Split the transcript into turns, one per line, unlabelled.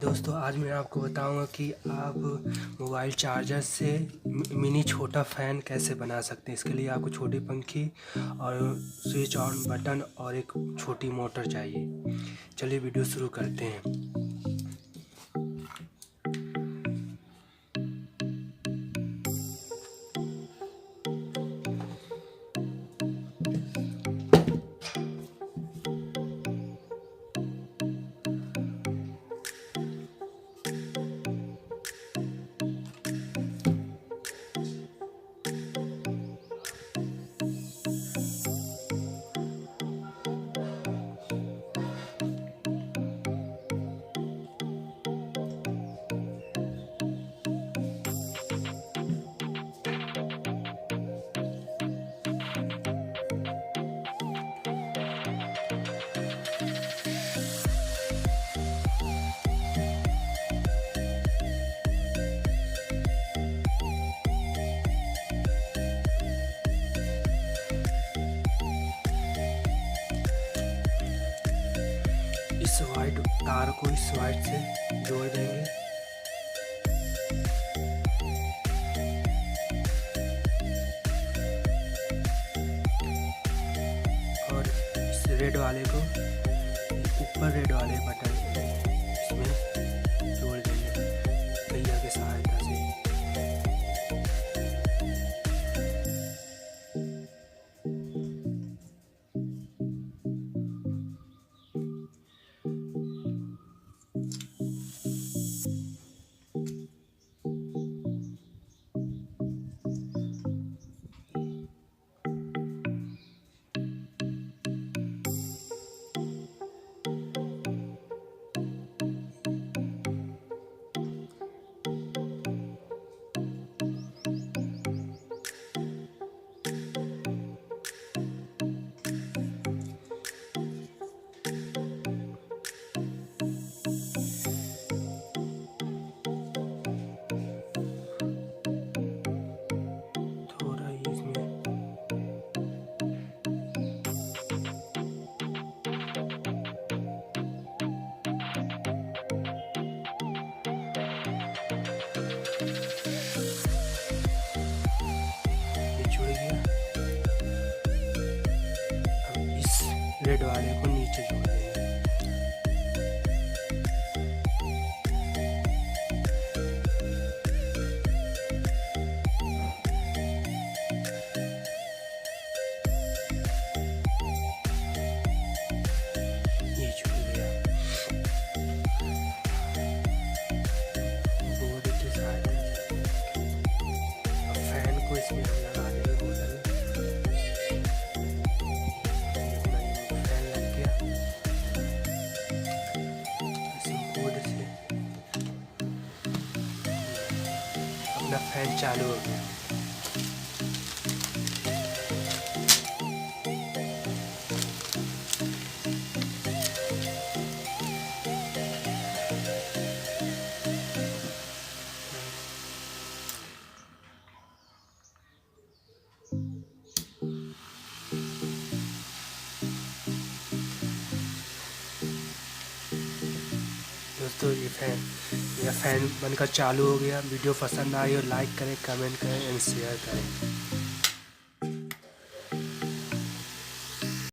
दोस्तों आज मैं आपको बताऊंगा कि आप मोबाइल चार्जर से मिनी छोटा फ़ैन कैसे बना सकते हैं। इसके लिए आपको छोटी पंखी और स्विच ऑन बटन और एक छोटी मोटर चाहिए। चलिए वीडियो शुरू करते हैं। इस वाइट तार को इस वाइट से जोड़ देंगे। और इस रेड वाले को ऊपर रेड वाले बटन इसमें जोड़ देंगे पहिया की सहायता से। रेड वाले को नीचे जोड़ देंगे। ये जुड़ गया। बोर्ड के साथ अब फैन को इसमें हम लगा देंगे बोतल में। अपना फैन चालू हो गया। दोस्तों ये फैन बनकर चालू हो गया। वीडियो पसंद आई हो लाइक करें, कमेंट करें एंड शेयर करें।